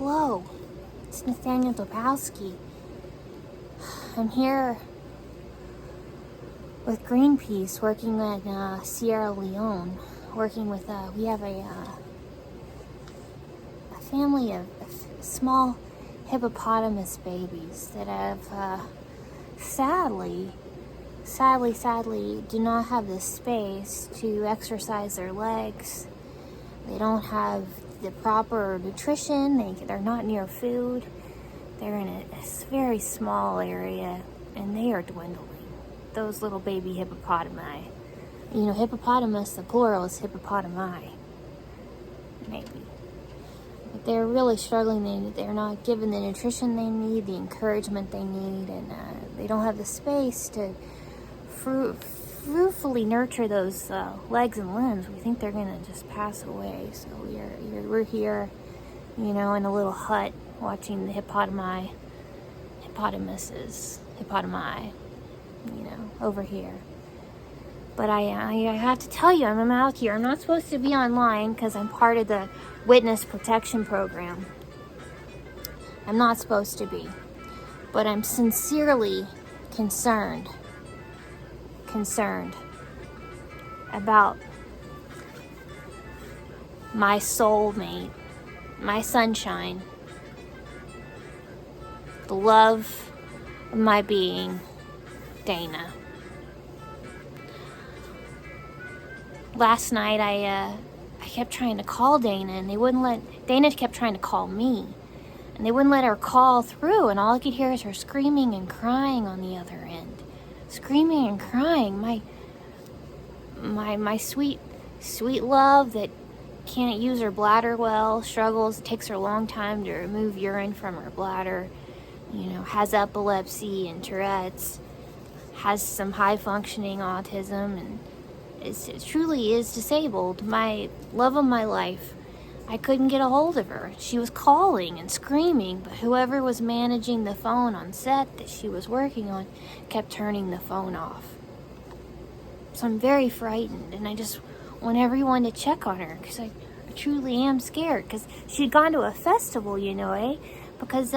Hello, it's Nathaniel. I'm here with Greenpeace, working in Sierra Leone, working with, we have a family of small hippopotamus babies that have sadly do not have the space to exercise their legs. They don't have the proper nutrition. They're not near food. They're in a very small area, and they are dwindling. Those little baby hippopotami. You know, hippopotamus, the plural is hippopotami. Maybe. But they're really struggling. They're not given the nutrition they need, the encouragement they need, and they don't have the space to fruitfully nurture those legs and limbs. We think they're going to just pass away. So we're here, you know, in a little hut watching the hippopotami, you know, over here. But I have to tell you, I'm out here. I'm not supposed to be online because I'm part of the witness protection program. I'm not supposed to be. But I'm sincerely concerned about my soulmate, my sunshine, the love of my being, Dana. Last night I kept trying to call Dana, and Dana kept trying to call me, and they wouldn't let her call through, and all I could hear is her screaming and crying on the other end. Screaming and crying. My sweet love that can't use her bladder well, struggles, it takes her a long time to remove urine from her bladder, you know, has epilepsy and Tourette's, has some high functioning autism, and it truly is disabled. My love of my life, I couldn't get a hold of her. She was calling and screaming, but whoever was managing the phone on set that she was working on kept turning the phone off. So I'm very frightened, and I just want everyone to check on her, because I truly am scared, because she'd gone to a festival, you know, because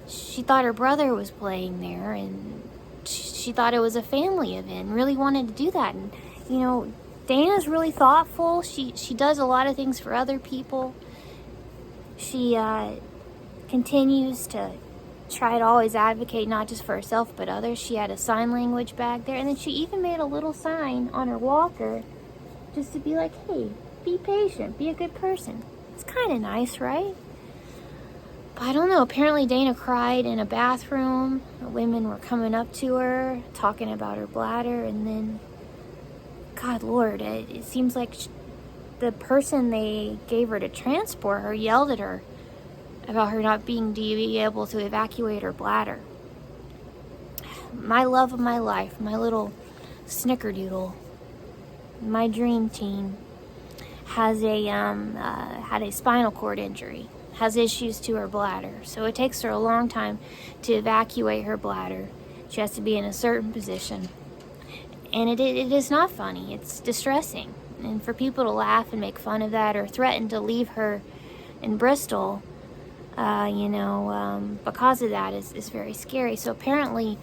she thought her brother was playing there, and she thought it was a family event, and really wanted to do that. And you know, Dana's really thoughtful. She does a lot of things for other people. She continues to try to always advocate not just for herself but others. She had a sign language bag there, and then she even made a little sign on her walker just to be like, hey, be patient, be a good person. It's kind of nice, right? But I don't know, apparently Dana cried in a bathroom. The women were coming up to her, talking about her bladder, and then God, Lord, it seems like the person they gave her to transport her yelled at her about her not being able to evacuate her bladder. My love of my life, my little snickerdoodle, my dream teen, has had a spinal cord injury, has issues to her bladder. So it takes her a long time to evacuate her bladder. She has to be in a certain position. And it is not funny. It's distressing. And for people to laugh and make fun of that or threaten to leave her in Bristol, because of that is very scary. So apparently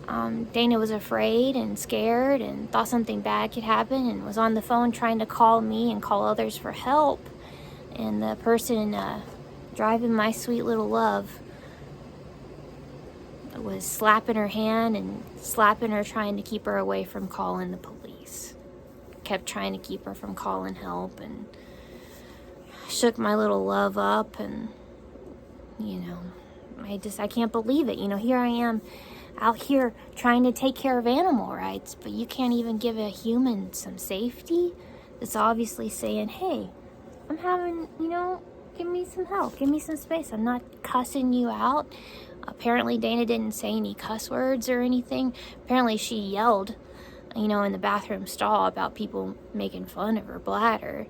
Dana was afraid and scared and thought something bad could happen, and was on the phone trying to call me and call others for help. And the person driving my sweet little love was slapping her hand and slapping her, trying to keep her away from calling the police. Kept trying to keep her from calling help, and shook my little love up, and you know, I can't believe it. You know, here I am out here trying to take care of animal rights, but you can't even give a human some safety that's obviously saying, hey, I'm having, you know, give me some help, give me some space. I'm not cussing you out. Apparently Dana didn't say any cuss words or anything. Apparently she yelled, you know, in the bathroom stall about people making fun of her bladder.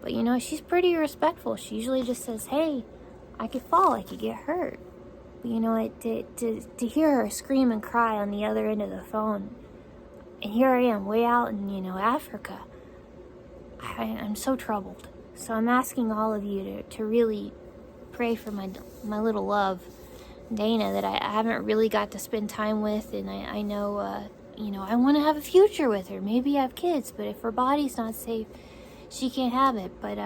But, you know, she's pretty respectful. She usually just says, hey, I could fall, I could get hurt. But, you know, to hear her scream and cry on the other end of the phone, and here I am way out in, you know, Africa, I'm so troubled. So I'm asking all of you to really pray for my little love, Dana, that I haven't really got to spend time with, and I know, I want to have a future with her, maybe have kids, but if her body's not safe, she can't have it. But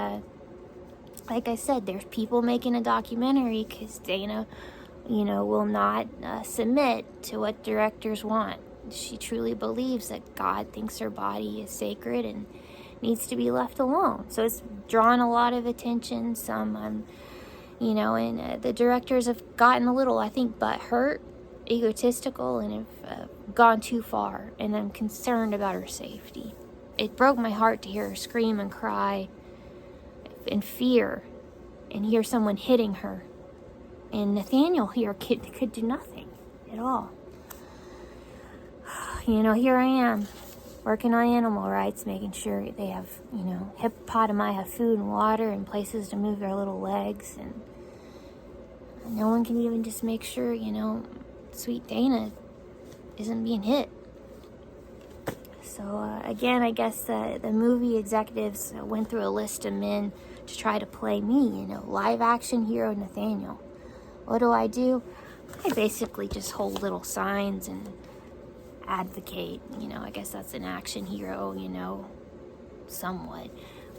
like I said, there's people making a documentary because Dana, will not submit to what directors want. She truly believes that God thinks her body is sacred and needs to be left alone. So it's drawn a lot of attention. Some, and the directors have gotten a little, I think, butthurt, egotistical, and have gone too far. And I'm concerned about her safety. It broke my heart to hear her scream and cry in fear and hear someone hitting her. And Nathaniel here could do nothing at all. Here I am, working on animal rights, making sure they have, hippopotami have food and water and places to move their little legs. And no one can even just make sure, sweet Dana isn't being hit. So, again, I guess the movie executives went through a list of men to try to play me, live action hero Nathaniel. What do? I basically just hold little signs and advocate. I guess that's an action hero, somewhat.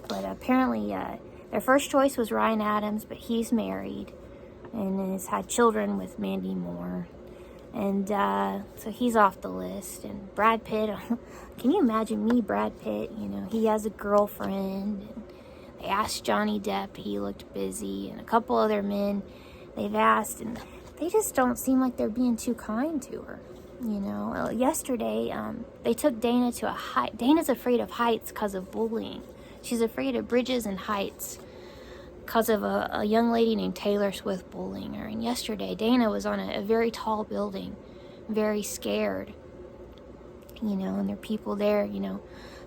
But apparently, their first choice was Ryan Adams, but he's married and has had children with Mandy Moore. And so he's off the list. And Brad Pitt, can you imagine me, Brad Pitt? He has a girlfriend. And they asked Johnny Depp, he looked busy. And a couple other men they've asked, and they just don't seem like they're being too kind to her. Yesterday, they took Dana to a height. Dana's afraid of heights because of bullying. She's afraid of bridges and heights because of a young lady named Taylor Swift bullying her. And yesterday, Dana was on a very tall building, very scared. And there are people there,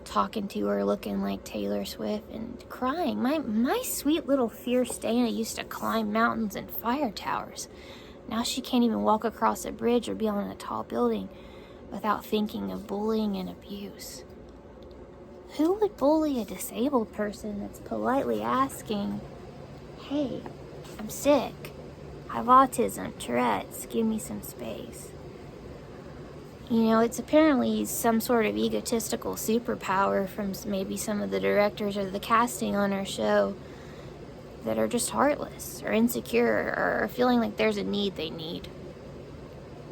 talking to her, looking like Taylor Swift and crying. My sweet little fierce Dana used to climb mountains and fire towers. Now she can't even walk across a bridge or be on a tall building without thinking of bullying and abuse. Who would bully a disabled person that's politely asking, hey, I'm sick, I have autism, Tourette's, give me some space? It's apparently some sort of egotistical superpower from maybe some of the directors or the casting on our show that are just heartless or insecure or feeling like there's a need they need.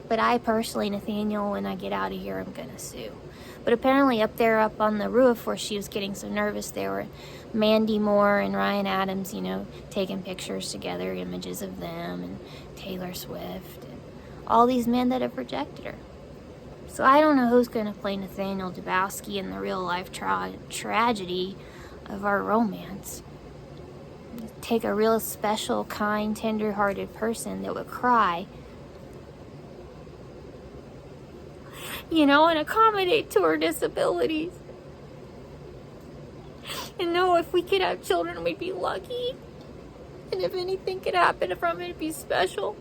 But I personally, Nathaniel, when I get out of here, I'm going to sue. But apparently up on the roof where she was getting so nervous, there were Mandy Moore and Ryan Adams, taking pictures together, images of them, and Taylor Swift, and all these men that have rejected her. So I don't know who's going to play Nathaniel Dabowski in the real-life tragedy of our romance. Take a real special, kind, tender-hearted person that would cry, and accommodate to her disabilities. And know if we could have children, we'd be lucky. And if anything could happen from it, it'd be special.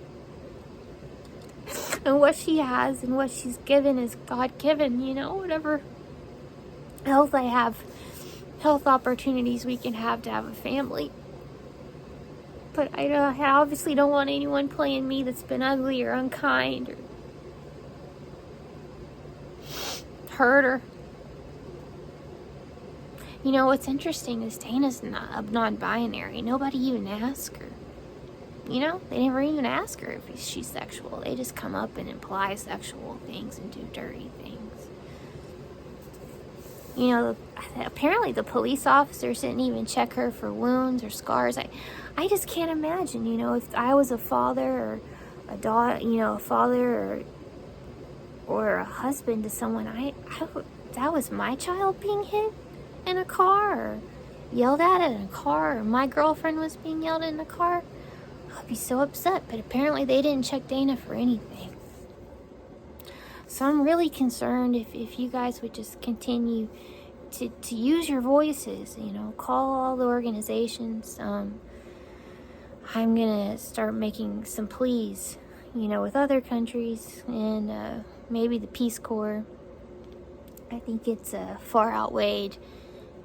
And what she has and what she's given is God-given, whatever health I have, health opportunities we can have to have a family. But I obviously don't want anyone playing me that's been ugly or unkind or hurt her. What's interesting is Dana's non-binary. Nobody even asked her. They never even ask her if she's sexual. They just come up and imply sexual things and do dirty things. Apparently the police officers didn't even check her for wounds or scars. I just can't imagine, if I was a father or a daughter, a father or a husband to someone, that was my child being hit in a car or yelled at in a car, or my girlfriend was being yelled at in a car, I'd be so upset. But apparently they didn't check Dana for anything. So I'm really concerned if you guys would just continue to use your voices, call all the organizations. I'm going to start making some pleas, with other countries and maybe the Peace Corps. I think it's far outweighed,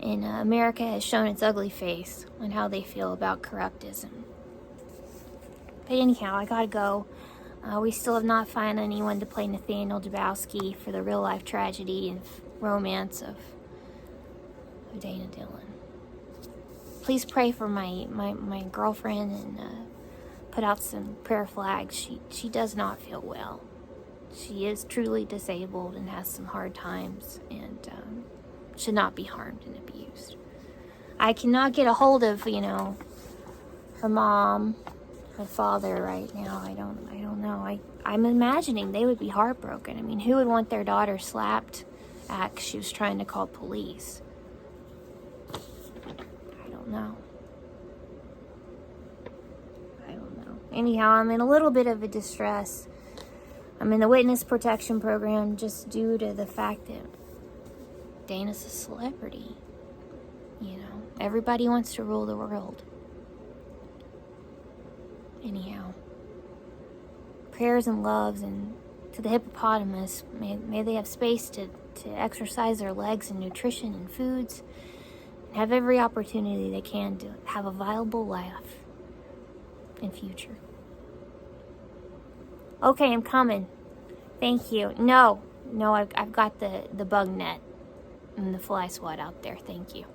and America has shown its ugly face on how they feel about corruptism. But anyhow, I gotta go. We still have not found anyone to play Nathaniel Dabowski for the real life tragedy and romance of Dana Dillon. Please pray for my girlfriend and put out some prayer flags. She does not feel well. She is truly disabled and has some hard times and should not be harmed and abused. I cannot get a hold of, her mom, her father right now. I don't know. I'm imagining they would be heartbroken. I mean, who would want their daughter slapped at 'cause she was trying to call police? I don't know. Anyhow, I'm in a little bit of a distress. I'm in the witness protection program just due to the fact that Dana's a celebrity. Everybody wants to rule the world. Anyhow, prayers and loves and to the hippopotamus. May they have space to exercise their legs and nutrition and foods and have every opportunity they can to have a viable life in future. Okay, I'm coming. Thank you. No, I've got the bug net and the fly swat out there. Thank you.